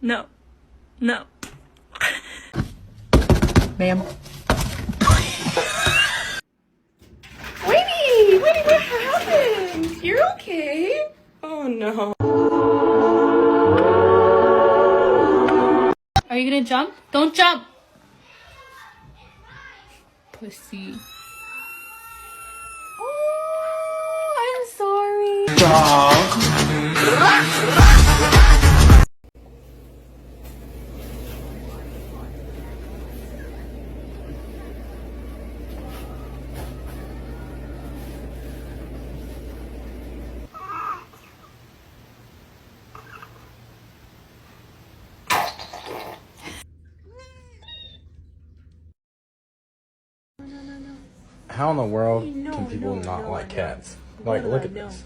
No. No. Ma'am. Winnie, what happened? You're okay? Oh no. Are you gonna jump? Don't jump! Pussy. Oh, I'm sorry. How in the world can people not like cats? Like, look at this.